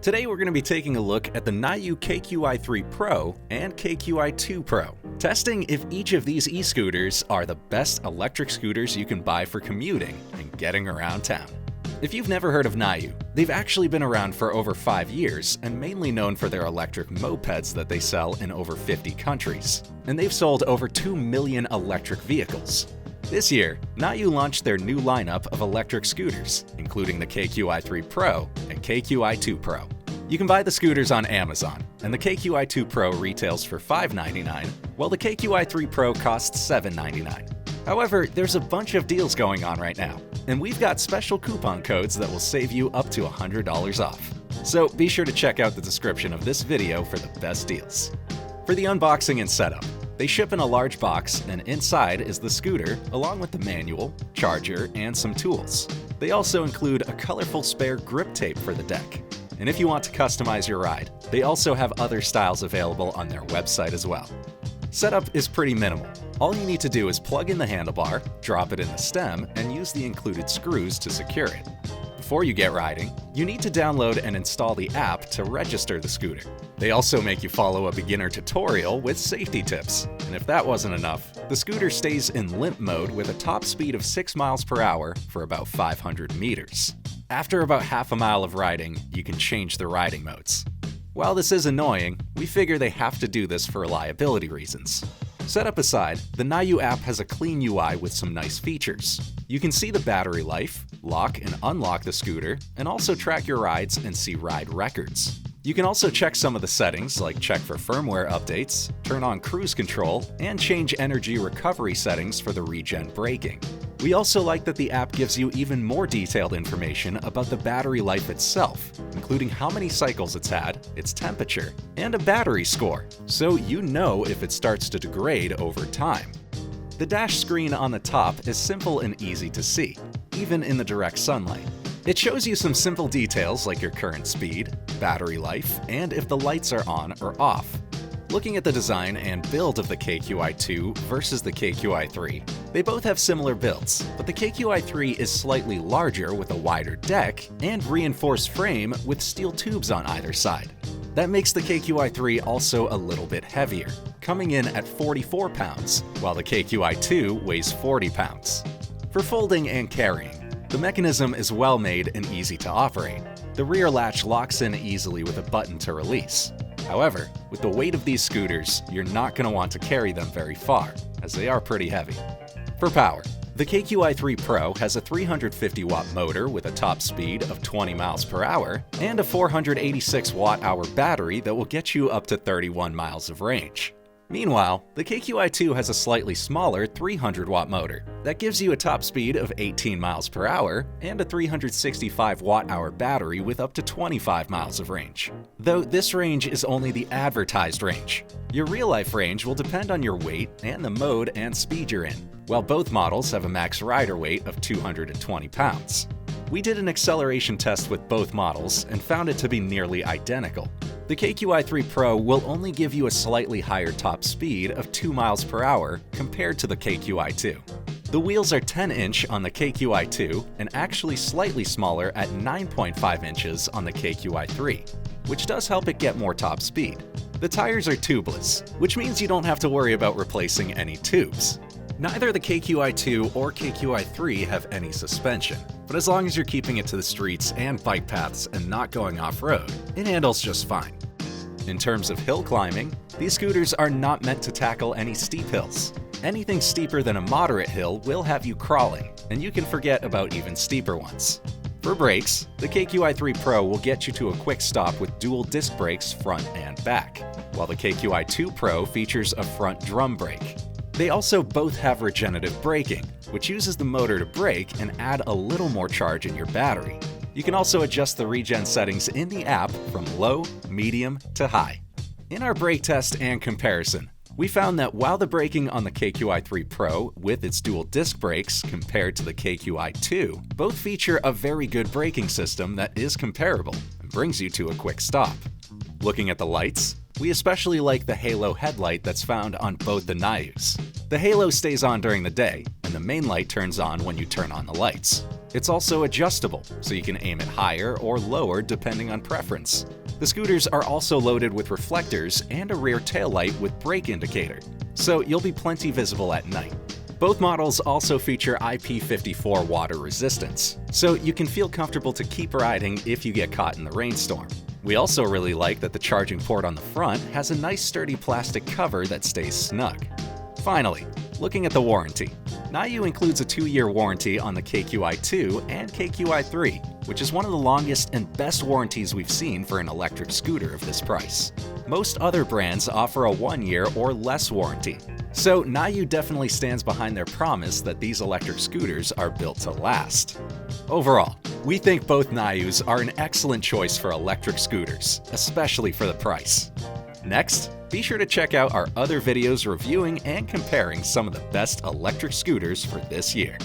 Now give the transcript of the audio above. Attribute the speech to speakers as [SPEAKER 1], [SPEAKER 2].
[SPEAKER 1] Today we're going to be taking a look at the Niu KQi3 Pro and KQi2 Pro, testing if each of these e-scooters are the best electric scooters you can buy for commuting and getting around town. If you've never heard of Niu, they've actually been around for over 5 years and mainly known for their electric mopeds that they sell in over 50 countries. And they've sold over 2 million electric vehicles. This year, Niu launched their new lineup of electric scooters, including the KQi3 Pro and KQi2 Pro. You can buy the scooters on Amazon, and the KQi2 Pro retails for $599, while the KQi3 Pro costs $799. However, there's a bunch of deals going on right now, and we've got special coupon codes that will save you up to $100 off. So be sure to check out the description of this video for the best deals. For the unboxing and setup, they ship in a large box, and inside is the scooter along with the manual, charger, and some tools. They also include a colorful spare grip tape for the deck. And if you want to customize your ride, they also have other styles available on their website as well. Setup is pretty minimal. All you need to do is plug in the handlebar, drop it in the stem, and use the included screws to secure it. Before you get riding, you need to download and install the app to register the scooter. They also make you follow a beginner tutorial with safety tips. And if that wasn't enough, the scooter stays in limp mode with a top speed of 6 miles per hour for about 500 meters. After about half a mile of riding, you can change the riding modes. While this is annoying, we figure they have to do this for reliability reasons. Setup aside, the Niu app has a clean UI with some nice features. You can see the battery life, lock and unlock the scooter, and also track your rides and see ride records. You can also check some of the settings, like check for firmware updates, turn on cruise control, and change energy recovery settings for the regen braking. We also like that the app gives you even more detailed information about the battery life itself, including how many cycles it's had, its temperature, and a battery score, so you know if it starts to degrade over time. The dash screen on the top is simple and easy to see, even in the direct sunlight. It shows you some simple details like your current speed, battery life, and if the lights are on or off. Looking at the design and build of the KQi2 versus the KQi3, they both have similar builds, but the KQi3 is slightly larger with a wider deck and reinforced frame with steel tubes on either side. That makes the KQi3 also a little bit heavier, coming in at 44 pounds, while the KQi2 weighs 40 pounds. For folding and carrying, the mechanism is well made and easy to operate. The rear latch locks in easily with a button to release. However, with the weight of these scooters, you're not going to want to carry them very far, as they are pretty heavy. For power, the KQi3 Pro has a 350-watt motor with a top speed of 20 miles per hour and a 486 watt-hour battery that will get you up to 31 miles of range. Meanwhile, the KQi2 has a slightly smaller 300-watt motor that gives you a top speed of 18 miles per hour and a 365 watt-hour battery with up to 25 miles of range. Though this range is only the advertised range. Your real-life range will depend on your weight and the mode and speed you're in, while both models have a max rider weight of 220 pounds. We did an acceleration test with both models and found it to be nearly identical. The KQi3 Pro will only give you a slightly higher top speed of 2 miles per hour compared to the KQi2. The wheels are 10-inch on the KQi2 and actually slightly smaller at 9.5 inches on the KQi3, which does help it get more top speed. The tires are tubeless, which means you don't have to worry about replacing any tubes. Neither the KQi2 or KQi3 have any suspension, but as long as you're keeping it to the streets and bike paths and not going off-road, it handles just fine. In terms of hill climbing, these scooters are not meant to tackle any steep hills. Anything steeper than a moderate hill will have you crawling, and you can forget about even steeper ones. For brakes, the KQi3 Pro will get you to a quick stop with dual disc brakes front and back, while the KQi2 Pro features a front drum brake. They also both have regenerative braking, which uses the motor to brake and add a little more charge in your battery. You can also adjust the regen settings in the app from low, medium, to high. In our brake test and comparison, we found that while the braking on the KQi3 Pro with its dual disc brakes compared to the KQi2 both feature a very good braking system that is comparable and brings you to a quick stop. Looking at the lights, we especially like the halo headlight that's found on both the Nius. The halo stays on during the day, and the main light turns on when you turn on the lights. It's also adjustable, so you can aim it higher or lower depending on preference. The scooters are also loaded with reflectors and a rear taillight with brake indicator, so you'll be plenty visible at night. Both models also feature IP54 water resistance, so you can feel comfortable to keep riding if you get caught in the rainstorm. We also really like that the charging port on the front has a nice sturdy plastic cover that stays snug. Finally, looking at the warranty. Niu includes a 2-year warranty on the KQi2 and KQi3, which is one of the longest and best warranties we've seen for an electric scooter of this price. Most other brands offer a 1-year or less warranty, so Niu definitely stands behind their promise that these electric scooters are built to last. Overall, we think both Nius are an excellent choice for electric scooters, especially for the price. Next, be sure to check out our other videos reviewing and comparing some of the best electric scooters for this year.